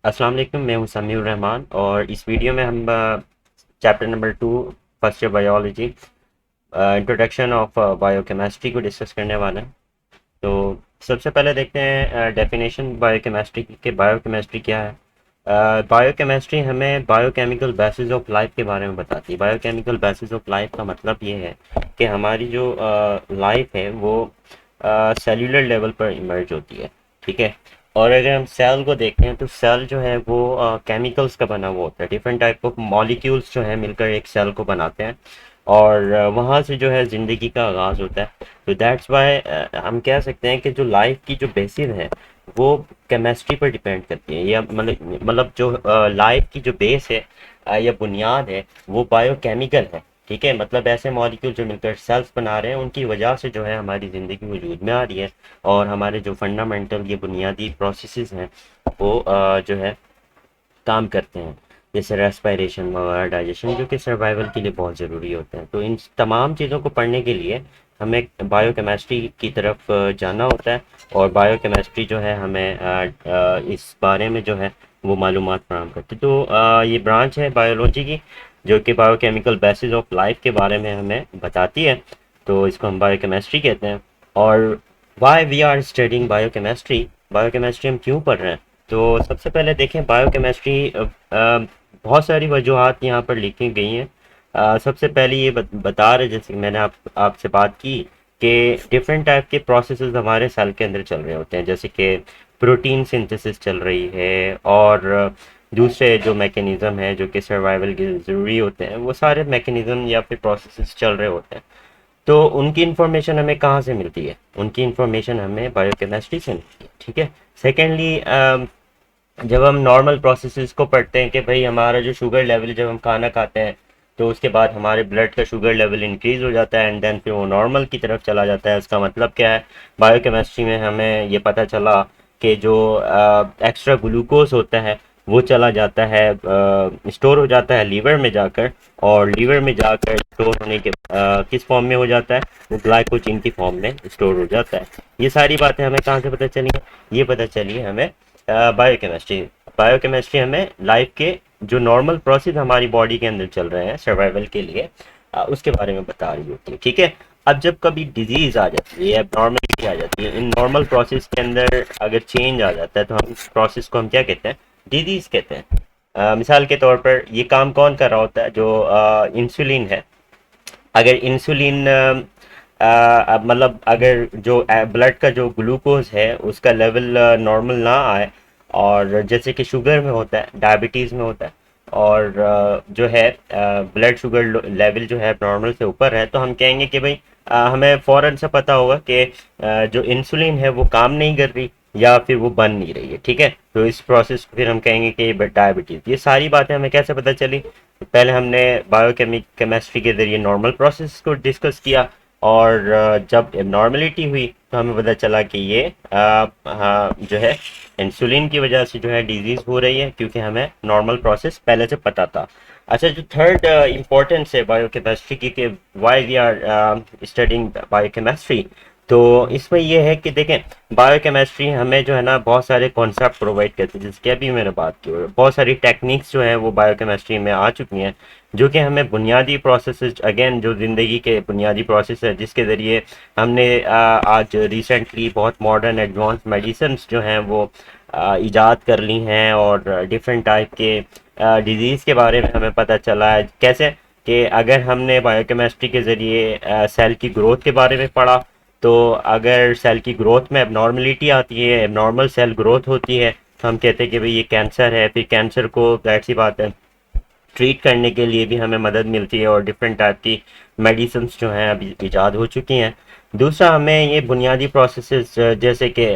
अस्सलाम वालेकुम। मैं हूं समीउर रहमान और इस वीडियो में हम chapter number 2 first year biology introduction of biochemistry को डिस्कस करने वाले हैं। तो सबसे पहले देखते हैं डेफिनेशन बायोकेमिस्ट्री की कि बायोकेमिस्ट्री क्या है। बायोकेमिस्ट्री हमें बायोकेमिकल बेसिस ऑफ लाइफ के बारे में बताती है। बायोकेमिकल बेसिस ऑफ लाइफ का मतलब ये है कि हमारी जो लाइफ है वो सेल्यूलर लेवल पर इमर्ज होती है। ठीक है। और अगर हम सेल को देखते हैं तो सेल जो है वो केमिकल्स का बना हुआ होता है। डिफरेंट टाइप ऑफ मॉलिक्यूल्स जो है मिलकर एक सेल को बनाते हैं और वहाँ से जो है ज़िंदगी का आगाज़ होता है। तो दैट्स वाई हम कह सकते हैं कि जो लाइफ की जो बेसिस है वो केमिस्ट्री पर डिपेंड करती है। या मतलब जो लाइफ की जो बेस है या बुनियाद है वो बायोकेमिकल है। ठीक है, मतलब ऐसे मॉलिक्यूल जो मिलकर सेल्स बना रहे हैं उनकी वजह से जो है हमारी ज़िंदगी वजूद में आ रही है। और हमारे जो फंडामेंटल ये बुनियादी प्रोसेसेस हैं वो जो है काम करते हैं, जैसे रेस्पिरेशन वगैरह, डाइजेशन, जो कि सर्वाइवल के लिए बहुत ज़रूरी होते हैं। तो इन तमाम चीज़ों को पढ़ने के लिए हमें बायोकेमिस्ट्री की तरफ जाना होता है। और बायोकेमिस्ट्री जो है हमें इस बारे में जो है वो मालूमात फराहम करती है। तो ये ब्रांच है बायोलॉजी की जो कि बायोकेमिकल बेसिस ऑफ लाइफ के बारे में हमें बताती है। तो इसको हम बायोकेमिस्ट्री कहते हैं। और why we are studying biochemistry, biochemistry हम क्यों पढ़ रहे हैं। तो सबसे पहले देखें बायोकेमिस्ट्री बहुत सारी वजूहात यहाँ पर लिखी गई हैं। सबसे पहले ये बता रहे, जैसे कि मैंने आपसे बात की कि डिफरेंट टाइप के प्रोसेसेस हमारे सेल के अंदर चल रहे होते हैं, जैसे कि प्रोटीन सिंथेसिस चल रही है और दूसरे जो मैकेनिज़्म है जो कि सर्वाइवल के ज़रूरी होते हैं वो सारे मैकेनिज़्म या फिर प्रोसेसेस चल रहे होते हैं। तो उनकी इंफॉर्मेशन हमें कहाँ से मिलती है? उनकी इंफॉर्मेशन हमें बायोकेमिस्ट्री से मिलती है। ठीक है। सेकेंडली, जब हम नॉर्मल प्रोसेसेस को पढ़ते हैं कि भाई हमारा जो शुगर लेवल, जब हम खाना खाते हैं तो उसके बाद हमारे ब्लड का शुगर लेवल इंक्रीज हो जाता है एंड देन फिर वो नॉर्मल की तरफ चला जाता है। उसका मतलब क्या है? बायोकेमिस्ट्री में हमें ये पता चला कि जो एक्स्ट्रा ग्लूकोज होता है वो चला जाता है, स्टोर हो जाता है लीवर में जाकर। और लीवर में जाकर स्टोर होने के किस फॉर्म में हो जाता है? वो ग्लाइकोजन की फॉर्म में स्टोर हो जाता है। ये सारी बातें हमें कहाँ से पता चली हैं? ये पता चली है हमें बायोकेमिस्ट्री। बायोकेमिस्ट्री हमें लाइफ के जो नॉर्मल प्रोसेस हमारी बॉडी के अंदर चल रहे हैं सर्वाइवल के लिए, उसके बारे में बता रही होती है। ठीक है। अब जब कभी डिजीज आ जाती है, एबनॉर्मलिटी आ जाती है, इन नॉर्मल प्रोसेस के अंदर अगर चेंज आ जाता है तो हम इस प्रोसेस को हम क्या कहते हैं? डिजीज कहते हैं। मिसाल के तौर पर ये काम कौन कर रहा होता है? जो इंसुलिन है। अगर इंसुलिन मतलब अगर जो ब्लड का जो ग्लूकोज है उसका लेवल नॉर्मल ना आए, और जैसे कि शुगर में होता है, डायबिटीज़ में होता है, और जो है ब्लड शुगर लेवल जो है नॉर्मल से ऊपर है, तो हम कहेंगे कि भाई हमें फ़ौरन से पता होगा कि जो इंसुलिन है वो काम नहीं कर रही या फिर वो बन नहीं रही है। ठीक है। तो इस प्रोसेस को फिर हम कहेंगे कि डायबिटीज़। ये सारी बातें हमें कैसे पता चली? पहले हमने बायोकेमिस्ट्री के ज़रिए नॉर्मल प्रोसेस को डिस्कस किया, और जब एबनॉर्मलिटी हुई तो हमें पता चला कि ये हाँ, जो है इंसुलिन की वजह से जो है डिजीज़ हो रही है, क्योंकि हमें नॉर्मल प्रोसेस पहले से पता था। अच्छा, जो थर्ड इम्पोर्टेंस है बायोकेमिस्ट्री की कि why we are studying biochemistry, तो इसमें यह है कि देखें बायोकेमिस्ट्री हमें जो है ना बहुत सारे कॉन्सेप्ट प्रोवाइड करती है। जैसे कि अभी मैंने बात की, बहुत सारी टेक्निक्स जो हैं वो बायोकेमिस्ट्री में आ चुकी हैं जो कि हमें बुनियादी प्रोसेसेस, अगेन जो ज़िंदगी के बुनियादी प्रोसेस है जिसके ज़रिए हमने आज रिसेंटली बहुत मॉडर्न एडवांस मेडिसिन्स जो हैं वो इजाद कर ली हैं। और डिफरेंट टाइप के डिजीज़ के बारे में हमें पता चला है। कैसे कि अगर हमने बायोकेमिस्ट्री के ज़रिए सेल की ग्रोथ के बारे में पढ़ा, तो अगर सेल की ग्रोथ में एबनॉर्मलिटी आती है, एबनॉर्मल सेल ग्रोथ होती है, तो हम कहते हैं कि भाई ये कैंसर है। फिर कैंसर को, जाहिर सी बात है, ट्रीट करने के लिए भी हमें मदद मिलती है और डिफरेंट टाइप की मेडिसिन जो हैं अभी ईजाद हो चुकी हैं। दूसरा, हमें ये बुनियादी प्रोसेसेस जैसे कि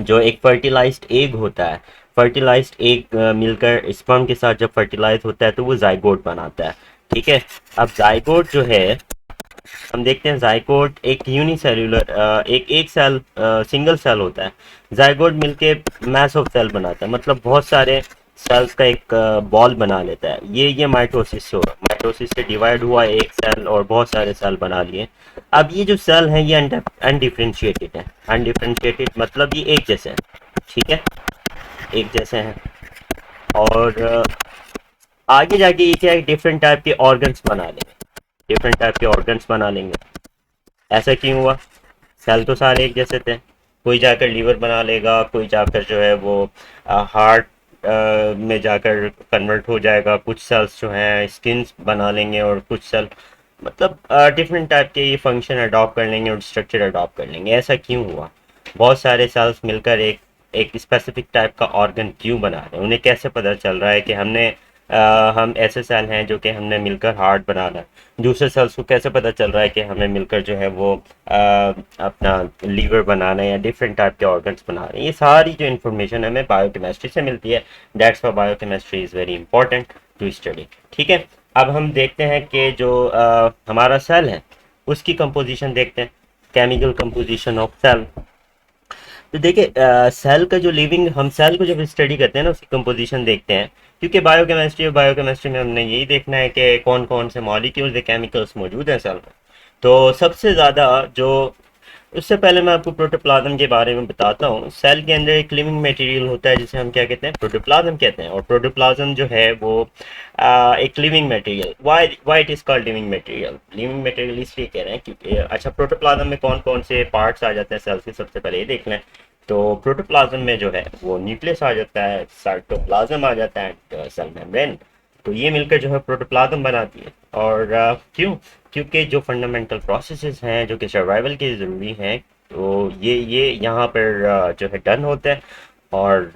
जो एक फर्टिलाइज्ड एग होता है, फर्टिलाइज्ड एग मिलकर स्पर्म के साथ जब फर्टिलाइज होता है तो वो जाइगोट बनाता है। ठीक है। अब जाइगोट जो है, हम देखते हैं जाइगोट एक यूनिसेल्यूलर, एक सेल, सिंगल सेल होता है। जाइगोट मिलके मैस ऑफ सेल बनाता है, मतलब बहुत सारे सेल्स का एक बॉल बना लेता है। ये माइटोसिस से होगा, माइटोसिस से डिवाइड हुआ एक सेल और बहुत सारे सेल बना लिए। अब ये जो सेल है ये अनडिफरेंशिएटेड है। अनडिफरेंशिएटेड मतलब ये एक जैसे हैं। ठीक है। एक जैसे हैं। और आगे जाके ये क्या है, डिफरेंट टाइप के ऑर्गन्स बना लेंगे, डिफरेंट टाइप के ऑर्गन्स बना लेंगे। ऐसा क्यों हुआ? सेल तो सारे एक जैसे थे, कोई जाकर लीवर बना लेगा, कोई जाकर जो है वो हार्ट में जाकर कन्वर्ट हो जाएगा, कुछ सेल्स जो हैं स्किन बना लेंगे, और कुछ सेल मतलब डिफरेंट टाइप के ये फंक्शन अडॉप्ट कर लेंगे और स्ट्रक्चर अडॉप्ट कर लेंगे। ऐसा क्यों हुआ? बहुत सारे सेल्स मिलकर एक एक स्पेसिफिक टाइप का ऑर्गन क्यों बना रहे हैं? उन्हें कैसे पता चल रहा है कि हम ऐसे सेल हैं जो कि हमने मिलकर हार्ट बनाना है? दूसरे सेल्स को कैसे पता चल रहा है कि हमें मिलकर जो है वो अपना लीवर बनाना है या डिफरेंट टाइप के ऑर्गन्स बना रहे हैं? ये सारी जो इन्फॉर्मेशन हमें बायोकेमिस्ट्री से मिलती है। That's why biochemistry is very important to study. ठीक है, अब हम देखते हैं कि जो हमारा सेल है उसकी कंपोजिशन देखते हैं, केमिकल कंपोजिशन ऑफ सेल। तो देखिए सेल का जो लिविंग, हम सेल को जब स्टडी करते हैं ना उसकी कंपोजिशन देखते हैं, क्योंकि बायोकेमिस्ट्री में हमने यही देखना है कि कौन कौन से मॉलिक्यूल्स या केमिकल्स मौजूद हैं सेल में। तो सबसे ज़्यादा जो, उससे पहले मैं आपको प्रोटोप्लाज्म के बारे में बताता हूँ। सेल के अंदर एक लिविंग मटेरियल होता है जिसे हम क्या कहते हैं, प्रोटोप्लाज्म कहते हैं। और प्रोटोप्लाज्म जो है वो एक living material, why it is called living material? Living material इसलिए कह रहे हैं क्योंकि अच्छा, प्रोटोप्लाज्म में कौन कौन से पार्ट्स आ जाते हैं सेल के, सबसे पहले ये देख लें। तो प्रोटोप्लाज्म में जो है वो न्यूक्लियस आ जाता है, साइटोप्लाज्म आ जाता है, सेल मेम्ब्रेन। तो ये मिलकर जो है प्रोटोप्लाज्म बनाती है। और क्यों? क्योंकि जो फंडामेंटल प्रोसेसेस हैं जो कि सर्वाइवल के ज़रूरी हैं, तो ये यहाँ पर जो है डन होता है। और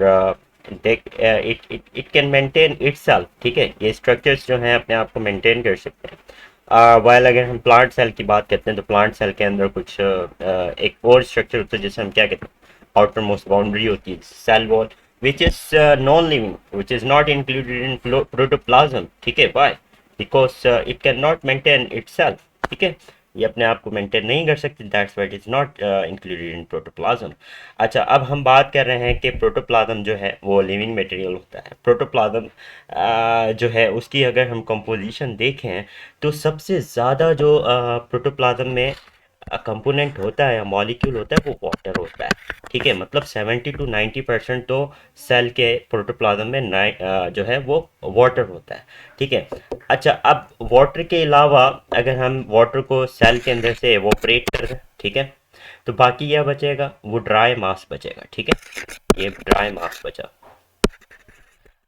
देख it it it can maintain itself. ठीक है, ये स्ट्रक्चर्स जो हैं अपने आप को मेंटेन कर सकते हैं। वाइल अगर हम प्लांट सेल की बात करते हैं तो प्लांट सेल के अंदर कुछ एक और स्ट्रक्चर होता है जिसे हम क्या कहते हैं, आउटर मोस्ट बाउंड्री होती है, cell wall, which is non-living, which is not included in protoplasm. ठीक है, why? Because it cannot maintain itself. ठीक है, ये अपने आप को मेंटेन नहीं कर सकती, that's why it is not included in protoplasm. अच्छा, अब हम बात कर रहे हैं कि प्रोटोप्लाज्म जो है वो लिविंग मटेरियल होता है। प्रोटोप्लाज्म जो है उसकी अगर हम कंपोजिशन देखें तो सबसे ज़्यादा जो प्रोटोप्लाज्म में कंपोनेंट होता है या मॉलिक्यूल होता है वो वाटर होता है। ठीक है, मतलब 70 to 90% तो सेल के प्रोटोप्लाज्म में जो है वो वाटर होता है। ठीक है, अच्छा, अब वाटर के अलावा अगर हम वाटर को सेल के अंदर से एवोपरेट कर दें, ठीक है, तो बाकी क्या बचेगा, वो ड्राई मास बचेगा। ठीक है, ये ड्राई मास बचा।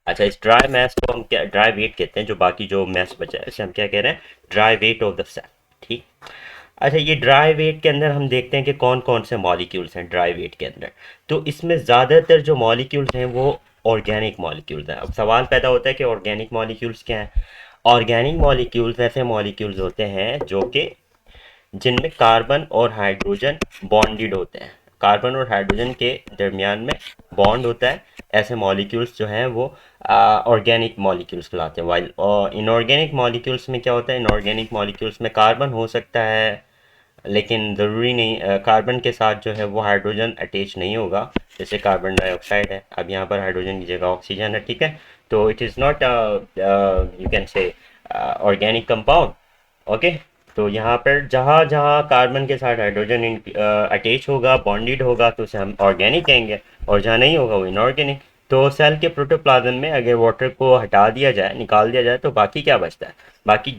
अच्छा, इस ड्राई मास को हम क्या, ड्राई वेट कहते हैं, जो बाकी जो मास बचा है इसे हम क्या कह रहे हैं, dry weight of the cell. ठीक। अच्छा, ये ड्राई वेट के अंदर हम देखते हैं कि कौन कौन से मॉलिक्यूल्स हैं ड्राई वेट के अंदर। तो इसमें ज़्यादातर जो मॉलिक्यूल्स हैं वो ऑर्गेनिक मॉलिक्यूल्स हैं। अब सवाल पैदा होता है कि ऑर्गेनिक मॉलिक्यूल्स क्या हैं? ऑर्गेनिक मॉलिक्यूल्स ऐसे मॉलिक्यूल्स होते हैं जो कि जिनमें कार्बन और हाइड्रोजन बॉन्डेड होते हैं, कार्बन और हाइड्रोजन के दरमियान में बॉन्ड होता है। ऐसे मॉलिक्यूल्स जो हैं वो ऑर्गेनिक मॉलिक्यूल्स कहलाते हैं। वाइल इनऑर्गेनिक मॉलिक्यूल्स में क्या होता है, इनऑर्गेनिक मॉलिक्यूल्स में कार्बन हो सकता है लेकिन ज़रूरी नहीं, कार्बन के साथ जो है वो हाइड्रोजन अटैच नहीं होगा, जैसे कार्बन डाइऑक्साइड है, अब यहाँ पर हाइड्रोजन की जगह ऑक्सीजन है। ठीक है, तो it is not you can say organic compound. Okay, तो यहाँ पर जहाँ जहाँ कार्बन के साथ हाइड्रोजन अटैच होगा, बॉन्डेड होगा, तो उसे हम ऑर्गेनिक कहेंगे, और जहाँ नहीं होगा वो इनऑर्गेनिक। तो सेल के प्रोटोप्लाज्म में अगर वाटर को हटा दिया जाए, निकाल दिया जाए, तो बाकी क्या बचता है? बाकी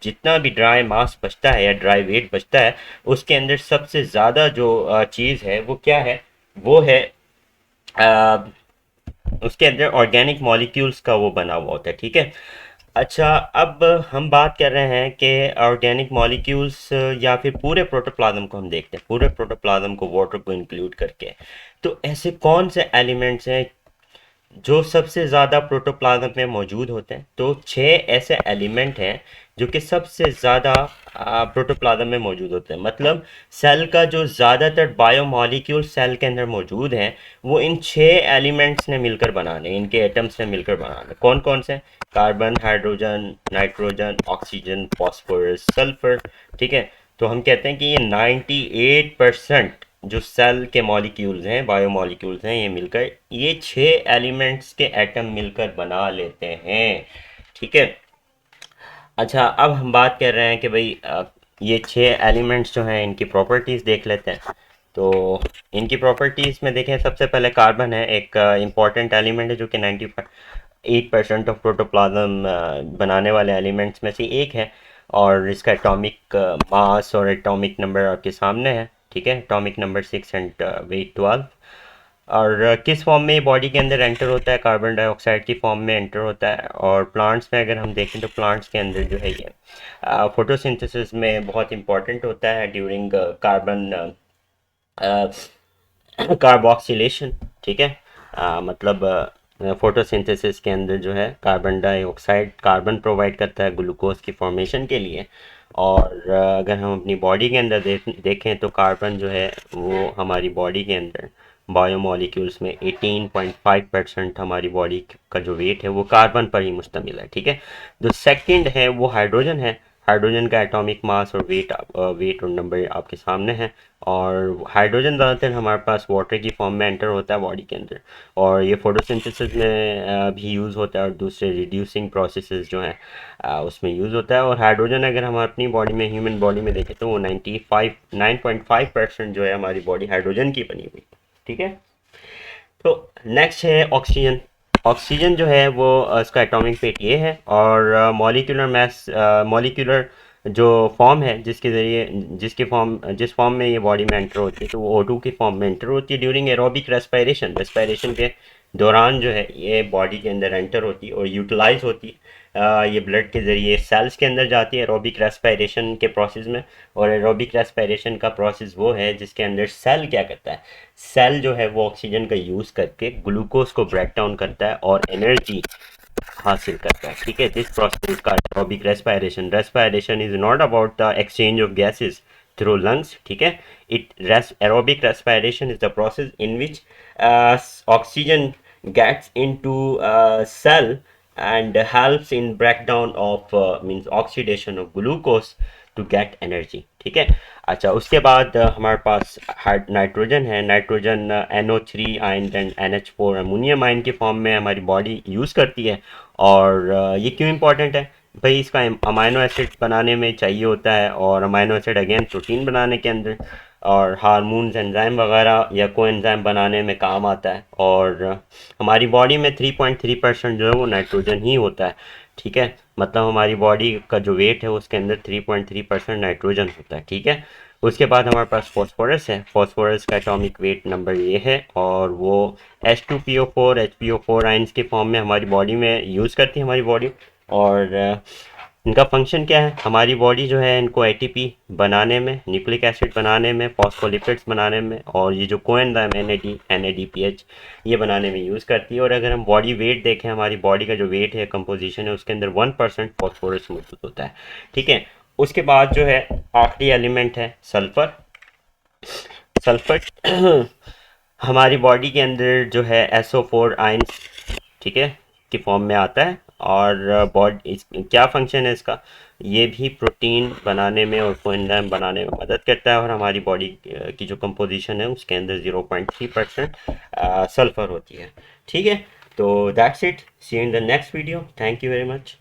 जितना भी ड्राई मास बचता है या ड्राई वेट बचता है, उसके अंदर सबसे ज़्यादा जो चीज़ है वो क्या है, वो है अ, उसके अंदर ऑर्गेनिक मॉलिक्यूल्स का वो बना हुआ होता है। ठीक है, अच्छा, अब हम बात कर रहे हैं कि ऑर्गेनिक मॉलिक्यूल्स या फिर पूरे प्रोटोप्लाज्म को हम देखते हैं, पूरे प्रोटोप्लाज्म को वाटर को इंक्लूड करके। तो ऐसे कौन से एलिमेंट्स हैं जो सबसे ज़्यादा प्रोटोप्लाज्म में मौजूद होते हैं? तो 6 ऐसे एलिमेंट हैं जो कि सबसे ज़्यादा प्रोटोप्लाज्म में मौजूद होते हैं। मतलब सेल का जो ज़्यादातर बायोमॉलिक्यूल सेल के अंदर मौजूद हैं वो इन 6 एलिमेंट्स ने मिलकर बनाने, इनके एटम्स ने मिलकर बनाने। कौन कौन से? Carbon, hydrogen, nitrogen, oxygen, phosphorus, sulphur. ठीक है, तो हम कहते हैं कि ये 98% जो सेल के मॉलिक्यूल्स हैं, बायोमॉलिक्यूल्स हैं, ये मिलकर ये 6 एलिमेंट्स के एटम मिलकर बना लेते हैं। ठीक है, अच्छा, अब हम बात कर रहे हैं कि भाई ये 6 एलिमेंट्स जो हैं इनकी प्रॉपर्टीज़ देख लेते हैं। तो इनकी प्रॉपर्टीज़ में देखें, सबसे पहले कार्बन है, एक इम्पॉर्टेंट एलिमेंट है जो कि 98% ऑफ प्रोटोप्लाज्म बनाने वाले एलिमेंट्स में से एक है। और इसका एटॉमिक मास और एटॉमिक नंबर आपके सामने है, ठीक है, एटॉमिक नंबर 6 एंड वेट 12। और किस फॉर्म में ये बॉडी के अंदर एंटर होता है, कार्बन डाइऑक्साइड की फॉर्म में एंटर होता है। और प्लांट्स में अगर हम देखें तो प्लांट्स के अंदर जो है ये फोटोसिंथेसिस में बहुत इंपॉर्टेंट होता है ड्यूरिंग कार्बन कार्बोक्सिलेशन, ठीक है। मतलब फोटोसिंथेसिस के अंदर जो है कार्बन डाइऑक्साइड कार्बन प्रोवाइड करता है ग्लूकोज की फॉर्मेशन के लिए। और अगर हम अपनी बॉडी के अंदर देखें तो कार्बन जो है वो हमारी बॉडी के अंदर बायोमोलिक्यूल्स में 18.5% हमारी बॉडी का जो वेट है वो कार्बन पर ही मुश्तमिल है, ठीक है। जो सेकंड है वो हाइड्रोजन है। हाइड्रोजन का एटॉमिक मास और वेट और नंबर आपके सामने है। और हाइड्रोजन ज़्यादातर हमारे पास वाटर की फॉर्म में एंटर होता है बॉडी के अंदर, और ये फोटोसिंथेसिस में भी यूज़ होता है, और दूसरे रिड्यूसिंग प्रोसेसेस जो हैं उसमें यूज़ होता है। और हाइड्रोजन अगर हम अपनी बॉडी में, ह्यूमन बॉडी में देखें तो वो 9.5% जो है हमारी बॉडी हाइड्रोजन की बनी हुई, ठीक है। तो नेक्स्ट है ऑक्सीजन। ऑक्सीजन जो है वो इसका एटॉमिक वेट ये है, और मॉलिक्यूलर मास, मॉलिक्यूलर जो फॉर्म है जिसके ज़रिए जिस फॉर्म में ये बॉडी में एंटर होती है तो वो O2 की फॉर्म में एंटर होती है ड्यूरिंग एरोबिक रेस्पिरेशन। रेस्पिरेशन के दौरान जो है ये बॉडी के अंदर एंटर होती है और यूटिलाइज होती है। ये ब्लड के ज़रिए सेल्स के अंदर जाती है एरोबिक रेस्पिरेशन के प्रोसेस में। और एरोबिक रेस्पिरेशन का प्रोसेस वो है जिसके अंदर सेल क्या करता है, सेल जो है वो ऑक्सीजन का यूज़ करके ग्लूकोज को ब्रेक डाउन करता है और एनर्जी हासिल करता है, ठीक है। दिस प्रोसेस का aerobic respiration. Respiration is not about the exchange of gases through lungs, ठीक है। Aerobic respiration is the process in which oxygen gets into cell and helps in breakdown of means oxidation of glucose to get energy, ठीक है। अच्छा, उसके बाद हमारे पास nitrogen है। Nitrogen NO3 ion and NH4 ammonium ion की form में हमारी बॉडी यूज़ करती है। और ये क्यों इंपॉर्टेंट है भाई, इसका अमाइनो एसिड बनाने में चाहिए होता है, और अमाइनो एसिड अगेन प्रोटीन बनाने के अंदर, और हार्मोन्स एंजाइम वगैरह या कोएंजाइम बनाने में काम आता है। और हमारी बॉडी में 3.3% जो है वो नाइट्रोजन ही होता है, ठीक है। मतलब हमारी बॉडी का जो वेट है उसके अंदर 3.3% नाइट्रोजन होता है, ठीक है। उसके बाद हमारे पास फॉस्फोरस है। फॉस्फोरस का एटॉमिक वेट नंबर ये है, और वो H2PO4 HPO4 आइंस के फॉर्म में हमारी बॉडी में यूज़ करती है हमारी बॉडी। और इनका फंक्शन क्या है, हमारी बॉडी जो है इनको ATP बनाने में, न्यूक्लिक एसिड बनाने में, फॉस्फोलिपिड्स बनाने में, और ये जो कोएंजाइम NADPH ये बनाने में यूज़ करती है। और अगर हम बॉडी वेट देखें, हमारी बॉडी का जो वेट है, कंपोजिशन है, उसके अंदर 1% फॉस्फोरस मौजूद होता है, ठीक है। उसके बाद जो है आखिरी एलिमेंट है सल्फर। सल्फर हमारी बॉडी के अंदर जो है SO4 आइंस, ठीक है, की फॉर्म में आता है। और बॉडी क्या फंक्शन है इसका, ये भी प्रोटीन बनाने में और कोएंजाइम बनाने में मदद करता है। और हमारी बॉडी की जो कंपोजिशन है उसके अंदर 0.3% सल्फर होती है, ठीक है। तो that's it, see you in the next video, thank you very much.